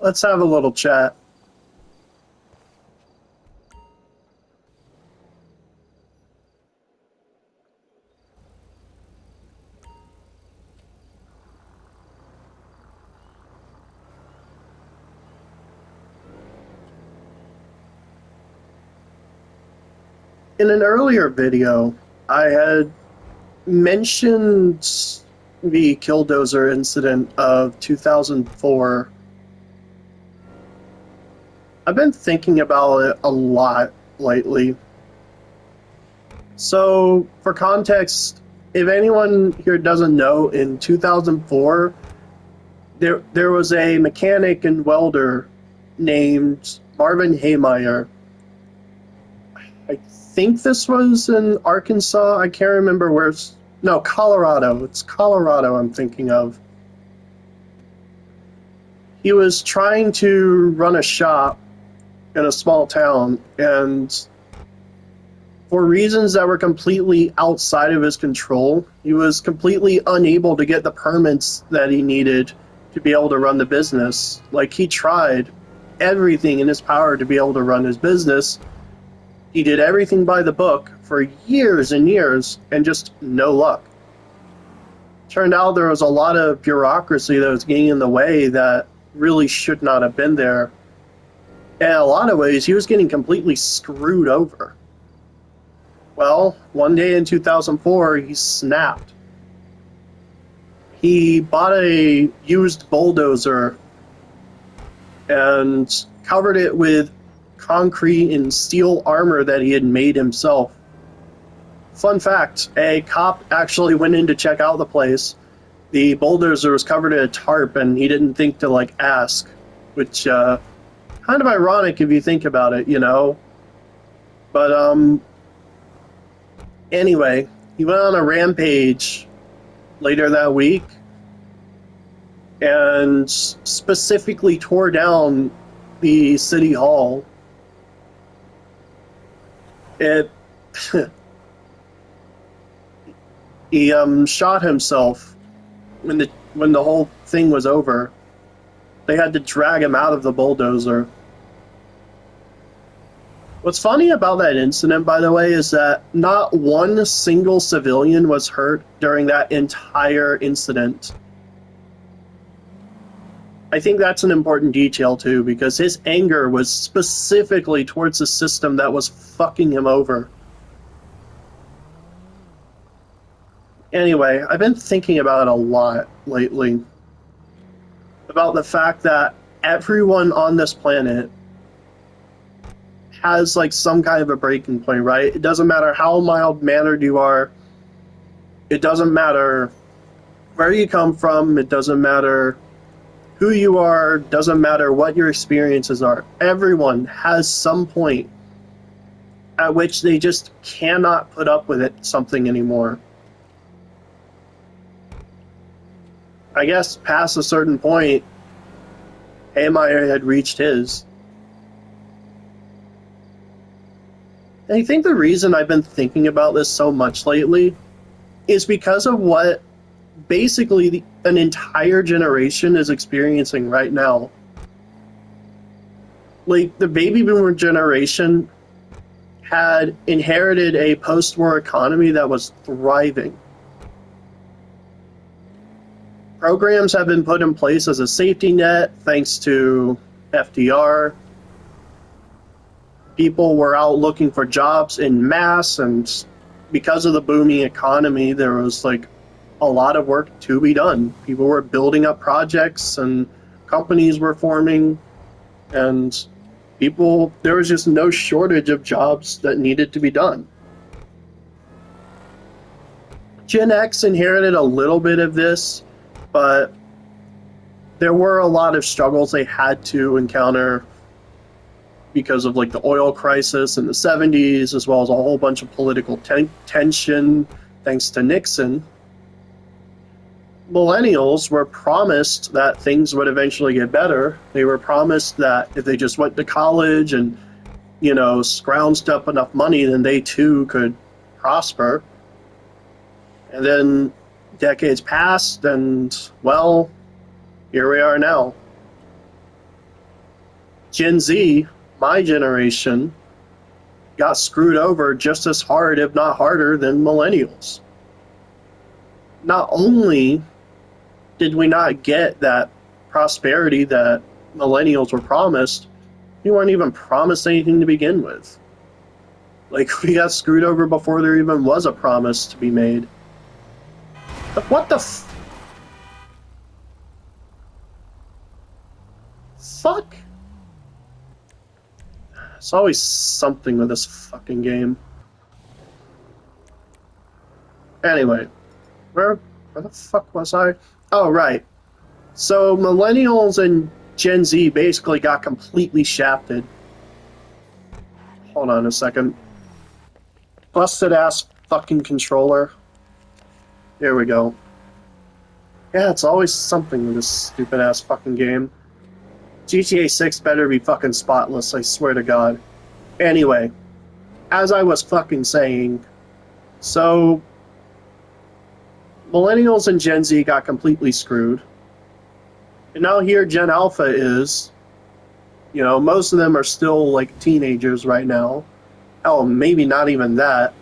Let's have a little chat. In an earlier video, I had mentioned the Killdozer incident of 2004. I've been thinking about it a lot lately. So, for context, if anyone here doesn't know, in 2004, there was a mechanic and welder named Marvin Haymeyer. I think this was in Arkansas. I can't remember where it's. No, Colorado. It's Colorado I'm thinking of. He was trying to run a shop in a small town, and for reasons that were completely outside of his control, he was completely unable to get the permits that he needed to be able to run the business. Like, he tried everything in his power to be able to run his business. He did everything by the book for years and years, and just no luck. Turned out there was a lot of bureaucracy that was getting in the way that really should not have been there. And in a lot of ways, he was getting completely screwed over. Well, one day in 2004, he snapped. He bought a used bulldozer and covered it with concrete and steel armor that he had made himself. Fun fact, a cop actually went in to check out the place. The bulldozer was covered in a tarp, and he didn't think to, ask, which, kind of ironic if you think about it, you know? But, anyway, he went on a rampage later that week and specifically tore down the city hall. It he shot himself when the whole thing was over. They had to drag him out of the bulldozer. What's funny about that incident, by the way, is that not one single civilian was hurt during that entire incident. I think that's an important detail too, because his anger was specifically towards the system that was fucking him over. Anyway, I've been thinking about it a lot lately. About the fact that everyone on this planet has some kind of a breaking point, right? It doesn't matter how mild-mannered you are. It doesn't matter where you come from. It doesn't matter who you are. Doesn't matter what your experiences are. Everyone has some point at which they just cannot put up with something anymore. I guess past a certain point, Haymeyer had reached his. And I think the reason I've been thinking about this so much lately is because of what basically an entire generation is experiencing right now. The baby boomer generation had inherited a post-war economy that was thriving. Programs have been put in place as a safety net thanks to FDR. People were out looking for jobs in mass, and because of the booming economy, there was a lot of work to be done. People were building up projects, and companies were forming, and there was just no shortage of jobs that needed to be done. Gen X inherited a little bit of this, but there were a lot of struggles they had to encounter because of the oil crisis in the 70s, as well as a whole bunch of political tension thanks to Nixon. Millennials were promised that things would eventually get better. They were promised that if they just went to college and, scrounged up enough money, then they too could prosper. And then decades passed, and, well, here we are now. Gen Z, my generation, got screwed over just as hard, if not harder, than millennials. Not only did we not get that prosperity that millennials were promised, we weren't even promised anything to begin with. Like, we got screwed over before there even was a promise to be made. Like, what the fuck? It's always something with this fucking game. Anyway, where the fuck was I? Oh, right. So millennials and Gen Z basically got completely shafted. Hold on a second. Busted ass fucking controller. Here we go. Yeah, it's always something with this stupid ass fucking game. GTA 6 better be fucking spotless, I swear to God. Anyway, as I was fucking saying, so millennials and Gen Z got completely screwed. And now here Gen Alpha is, you know, most of them are still like teenagers right now. Hell, maybe not even that.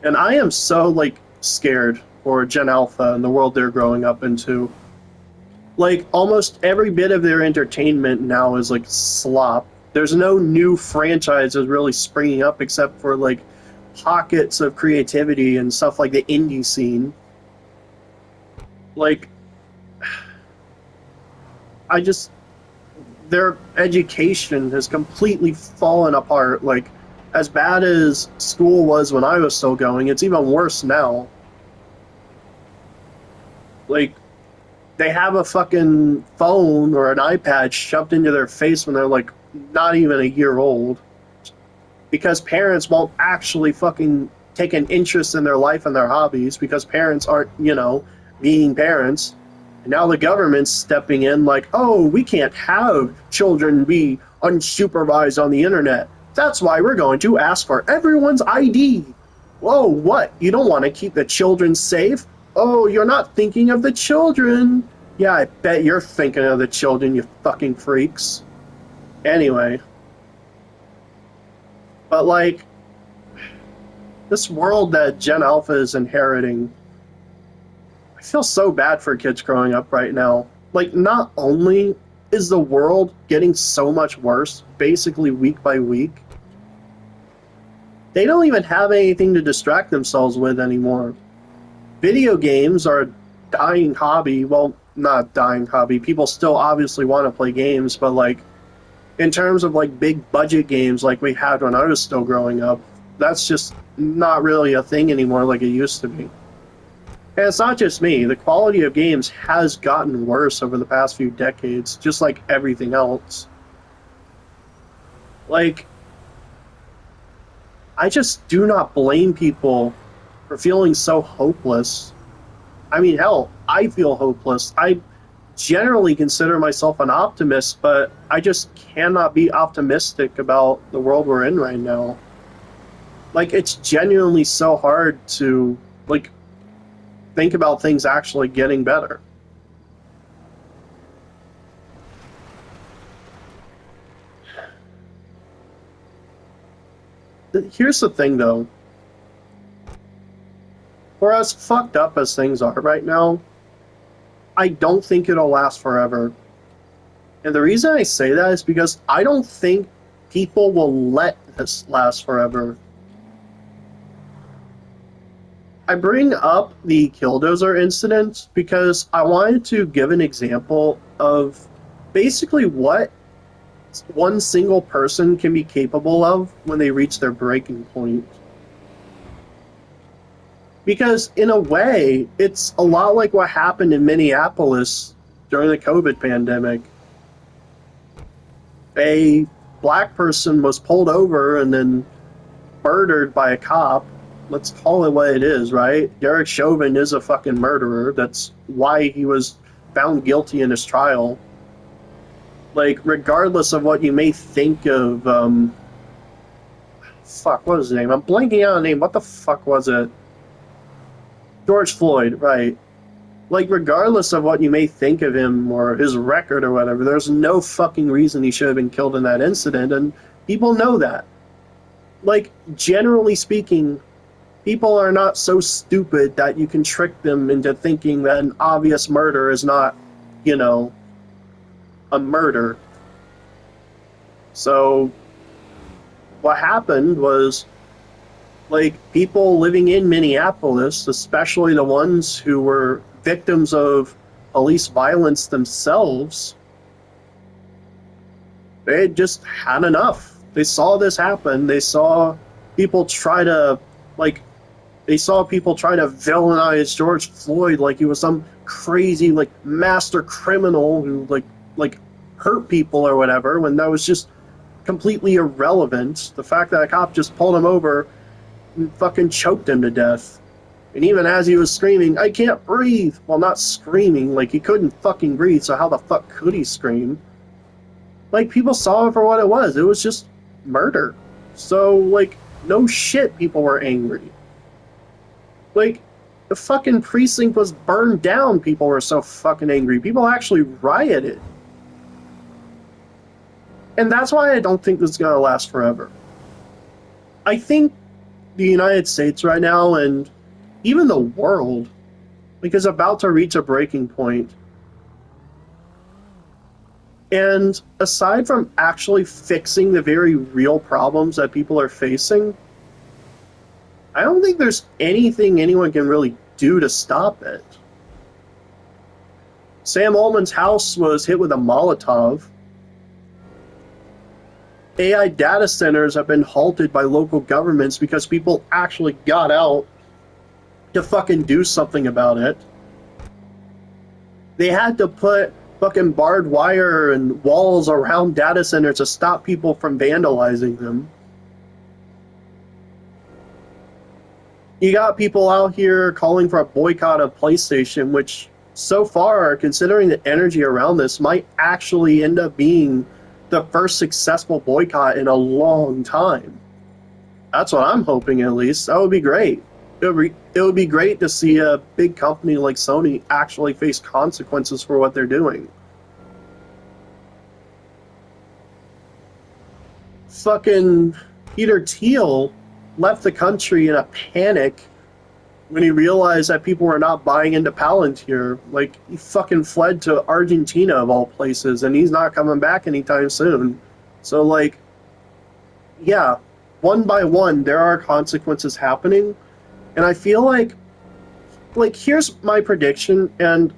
And I am so like scared for Gen Alpha and the world they're growing up into. Like, almost every bit of their entertainment now is like slop. There's no new franchises really springing up except for like pockets of creativity and stuff like the indie scene. Like, their education has completely fallen apart. Like, as bad as school was when I was still going, it's even worse now. Like, they have a fucking phone or an iPad shoved into their face when they're like not even a year old, because parents won't actually fucking take an interest in their life and their hobbies because parents aren't, you know, being parents. And now the government's stepping in like, oh, we can't have children be unsupervised on the internet. That's why we're going to ask for everyone's ID. Whoa, what? You don't want to keep the children safe? Oh, you're not thinking of the children. Yeah, I bet you're thinking of the children, you fucking freaks. Anyway. But, like, this world that Gen Alpha is inheriting, I feel so bad for kids growing up right now. Like, not only is the world getting so much worse, basically week by week, they don't even have anything to distract themselves with anymore. Video games are a dying hobby. Well, not a dying hobby. People still obviously want to play games, but like in terms of like big budget games like we had when I was still growing up, that's just not really a thing anymore like it used to be. And it's not just me. The quality of games has gotten worse over the past few decades, just like everything else. Like, I just do not blame people for feeling so hopeless. I mean, hell, I feel hopeless. I generally consider myself an optimist, but I just cannot be optimistic about the world we're in right now. Like, it's genuinely so hard to, like, think about things actually getting better. Here's the thing, though. For as fucked up as things are right now, I don't think it'll last forever. And the reason I say that is because I don't think people will let this last forever. I bring up the Killdozer incident because I wanted to give an example of basically what one single person can be capable of when they reach their breaking point. Because in a way, it's a lot like what happened in Minneapolis during the COVID pandemic. A black person was pulled over and then murdered by a cop. Let's call it what it is, right? Derek Chauvin is a fucking murderer. That's why he was found guilty in his trial. Like, regardless of what you may think of, fuck, what was his name? I'm blanking out on the name. What the fuck was it? George Floyd, right. Like, regardless of what you may think of him or his record or whatever, there's no fucking reason he should have been killed in that incident, and people know that. Like, generally speaking, people are not so stupid that you can trick them into thinking that an obvious murder is not, you know, a murder. So, what happened was, like, people living in Minneapolis, especially the ones who were victims of police violence themselves, they just had enough. They saw this happen. They saw people try to, like, they saw people try to villainize George Floyd like he was some crazy, like, master criminal who, like hurt people or whatever, when that was just completely irrelevant. The fact that a cop just pulled him over and fucking choked him to death. And even as he was screaming, "I can't breathe!" Well, not screaming, like, he couldn't fucking breathe, so how the fuck could he scream? Like, people saw it for what it was. It was just murder. So, like, no shit people were angry. Like, the fucking precinct was burned down. People were so fucking angry. People actually rioted. And that's why I don't think this is going to last forever. I think the United States right now, and even the world, like, is about to reach a breaking point. And aside from actually fixing the very real problems that people are facing, I don't think there's anything anyone can really do to stop it. Sam Altman's house was hit with a Molotov. AI data centers have been halted by local governments because people actually got out to fucking do something about it. They had to put fucking barbed wire and walls around data centers to stop people from vandalizing them. You got people out here calling for a boycott of PlayStation, which so far, considering the energy around this, might actually end up being the first successful boycott in a long time. That's what I'm hoping, at least. That would be great. It would be great to see a big company like Sony actually face consequences for what they're doing. Fucking Peter Thiel left the country in a panic when he realized that people were not buying into Palantir. Like, he fucking fled to Argentina, of all places, and he's not coming back anytime soon. So, like, yeah, one by one, there are consequences happening. And I feel like, here's my prediction, and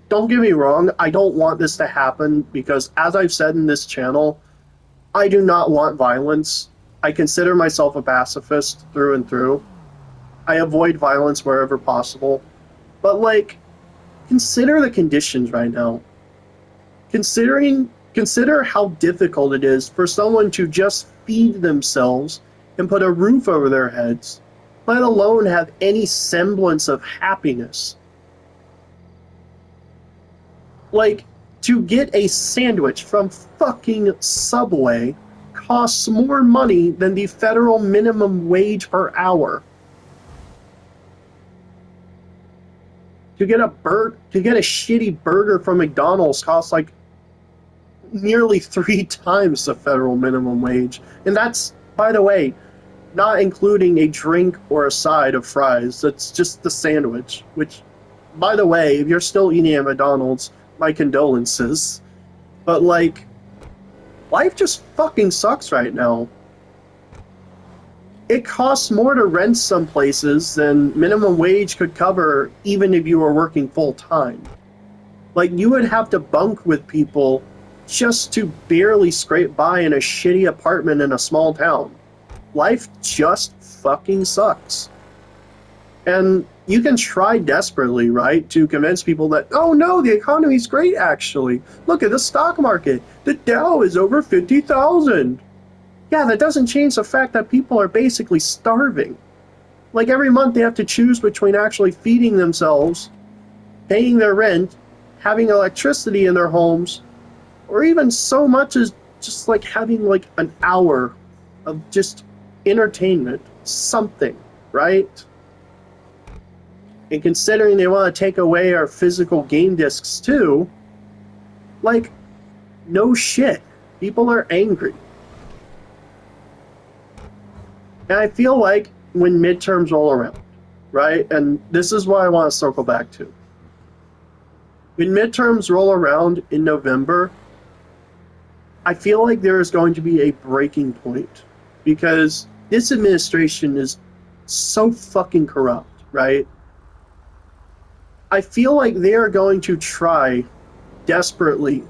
don't get me wrong, I don't want this to happen because, as I've said in this channel, I do not want violence. I consider myself a pacifist through and through. I avoid violence wherever possible. But, like, consider the conditions right now. Consider how difficult it is for someone to just feed themselves and put a roof over their heads, let alone have any semblance of happiness. Like, to get a sandwich from fucking Subway costs more money than the federal minimum wage per hour. To get a shitty burger from McDonald's costs like nearly 3 times the federal minimum wage. And that's, by the way, not including a drink or a side of fries. That's just the sandwich, which, by the way, if you're still eating at McDonald's, my condolences. But, like, life just fucking sucks right now. It costs more to rent some places than minimum wage could cover, even if you were working full time. Like, you would have to bunk with people just to barely scrape by in a shitty apartment in a small town. Life just fucking sucks. And you can try desperately, right, to convince people that, oh no, the economy's great actually. Look at the stock market. The Dow is over 50,000. Yeah, that doesn't change the fact that people are basically starving. Like, every month they have to choose between actually feeding themselves, paying their rent, having electricity in their homes, or even so much as just, like, having, like, an hour of just entertainment, something, right? And considering they want to take away our physical game discs too, like, no shit. People are angry. And I feel like when midterms roll around, right? And this is what I want to circle back to. When midterms roll around in November, I feel like there is going to be a breaking point because this administration is so fucking corrupt, right? I feel like they are going to try desperately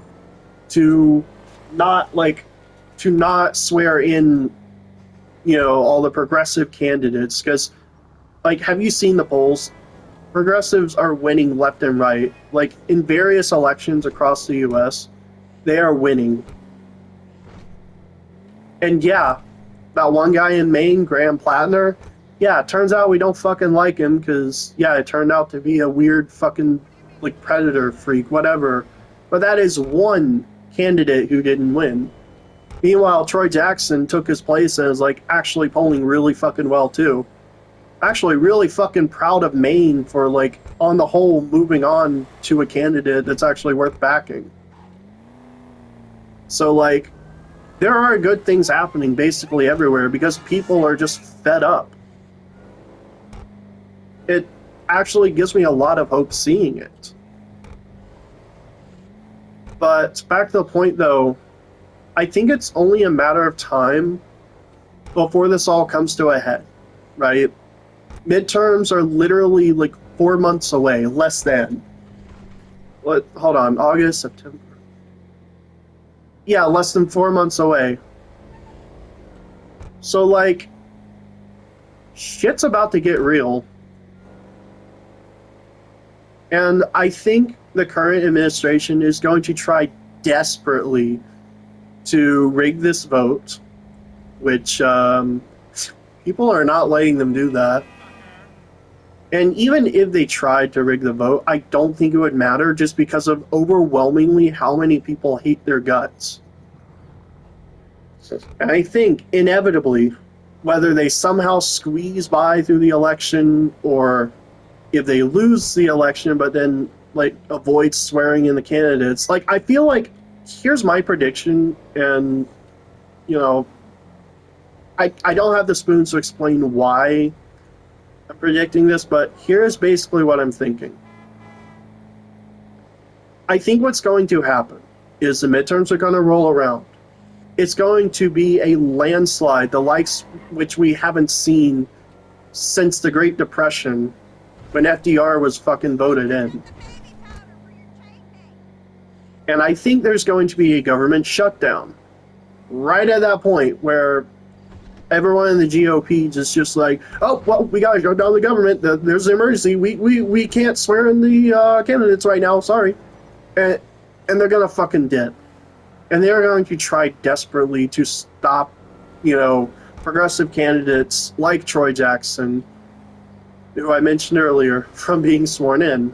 to not swear in, all the progressive candidates because, like, have you seen the polls? Progressives are winning left and right. Like, in various elections across the US, they are winning. And yeah, that one guy in Maine, Graham Plattner, yeah, it turns out we don't fucking like him because, yeah, it turned out to be a weird fucking, like, predator freak, whatever. But that is one candidate who didn't win. Meanwhile, Troy Jackson took his place and is, like, actually polling really fucking well, too. Actually really fucking proud of Maine for, like, on the whole, moving on to a candidate that's actually worth backing. So, like, there are good things happening basically everywhere because people are just fed up. It actually gives me a lot of hope seeing it. But back to the point, though, I think it's only a matter of time before this all comes to a head, right? Midterms are literally like 4 months away, less than. Hold on, August, September. Yeah, less than 4 months away. So, like, shit's about to get real. And I think the current administration is going to try desperately to rig this vote, which people are not letting them do that. And even if they tried to rig the vote, I don't think it would matter just because of overwhelmingly how many people hate their guts. And I think inevitably, whether they somehow squeeze by through the election or if they lose the election but then like avoid swearing in the candidates, like I feel like here's my prediction, and I don't have the spoons to explain why I'm predicting this, but here's basically what I'm thinking. I think what's going to happen is the midterms are going to roll around. It's going to be a landslide, the likes which we haven't seen since the Great Depression when FDR was fucking voted in. And I think there's going to be a government shutdown right at that point where everyone in the GOP is just like, oh, well, we got to shut down the government. There's an emergency. We can't swear in the candidates right now. Sorry. And they're going to fucking dip. And they're going to try desperately to stop, progressive candidates like Troy Jackson, who I mentioned earlier, from being sworn in.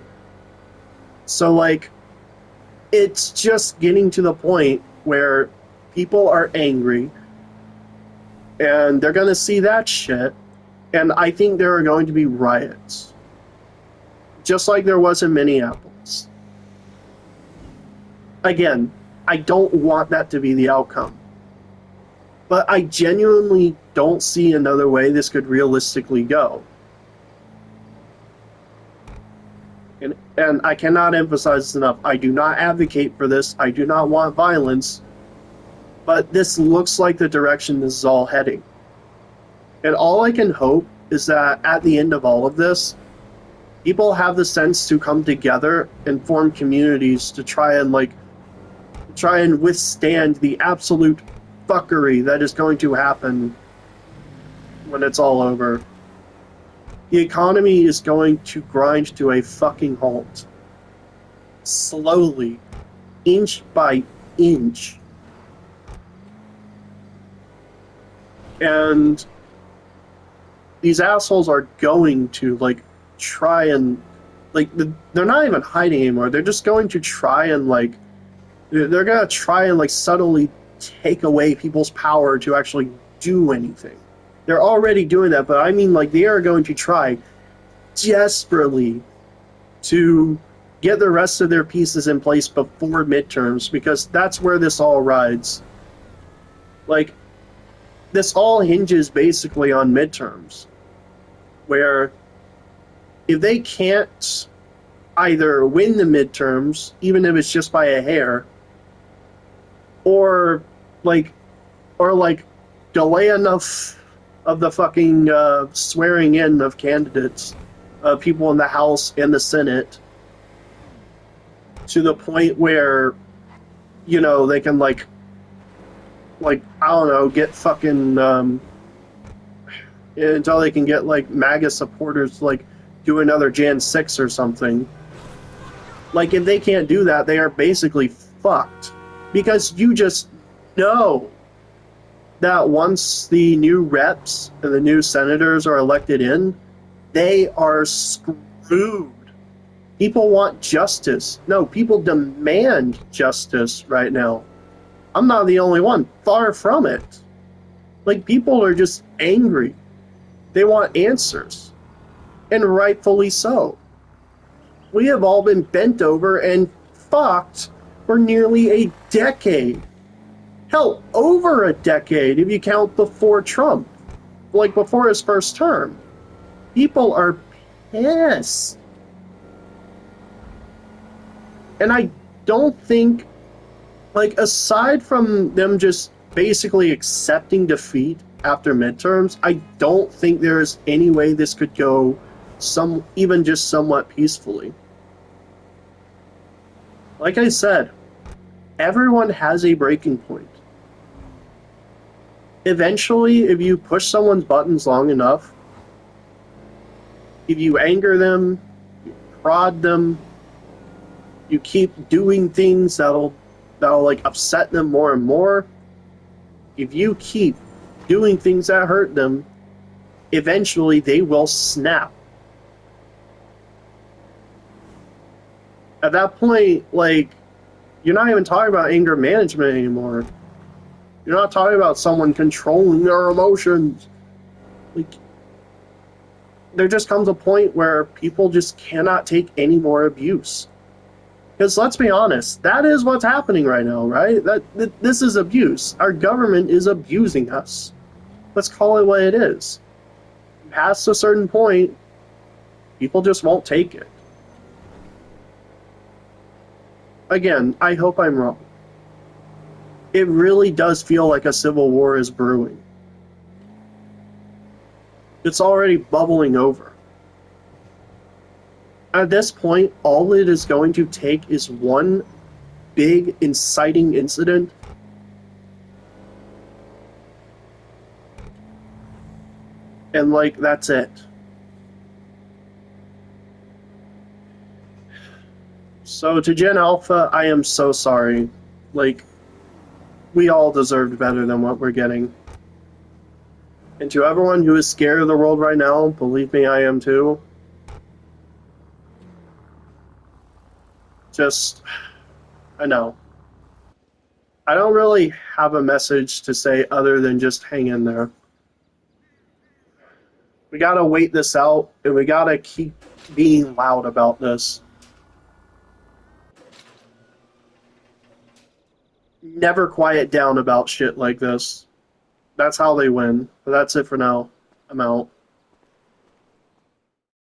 So, like, it's just getting to the point where people are angry and they're going to see that shit. And I think there are going to be riots, just like there was in Minneapolis. Again, I don't want that to be the outcome. But I genuinely don't see another way this could realistically go. And I cannot emphasize this enough. I do not advocate for this. I do not want violence. But this looks like the direction this is all heading. And all I can hope is that at the end of all of this, people have the sense to come together and form communities to try and withstand the absolute fuckery that is going to happen when it's all over. The economy is going to grind to a fucking halt. Slowly, inch by inch. And these assholes are going to, try and, they're not even hiding anymore. They're just going to try and, they're going to try and, subtly take away people's power to actually do anything. They're already doing that, but I mean, they are going to try desperately to get the rest of their pieces in place before midterms, because that's where this all rides. Like, this all hinges basically on midterms, where if they can't either win the midterms, even if it's just by a hair, or like, or like delay enough of the fucking swearing in of candidates, people in the House and the Senate, to the point where, you know, they can like I don't know, get fucking until they can get like MAGA supporters to like do another Jan 6 or something. Like, if they can't do that, they are basically fucked, because you just know that once the new reps and the new senators are elected in, they are screwed. People want justice. No, people demand justice right now. I'm not the only one. Far from it. Like, people are just angry. They want answers. And rightfully so. We have all been bent over and fucked for nearly a decade. Hell, over a decade if you count before Trump. Like, before his first term. People are pissed. And I don't think, like, aside from them just basically accepting defeat after midterms, I don't think there is any way this could go even just somewhat peacefully. Like I said, everyone has a breaking point. Eventually, if you push someone's buttons long enough, if you anger them, you prod them, you keep doing things that'll like upset them more and more, if you keep doing things that hurt them, eventually they will snap. At that point, like, you're not even talking about anger management anymore. You're not talking about someone controlling their emotions. Like, there just comes a point where people just cannot take any more abuse. Because let's be honest, that is what's happening right now, right? This is abuse. Our government is abusing us. Let's call it what it is. Past a certain point, people just won't take it. Again, I hope I'm wrong. It really does feel like a civil war is brewing. It's already bubbling over. At this point, all it is going to take is one big inciting incident, and like, that's it. So to Gen Alpha, I am so sorry. Like, we all deserved better than what we're getting. And to everyone who is scared of the world right now, believe me, I am too. Just, I know. I don't really have a message to say other than just hang in there. We gotta wait this out, and we gotta keep being loud about this. Never quiet down about shit like this. That's how they win. But that's it for now. I'm out.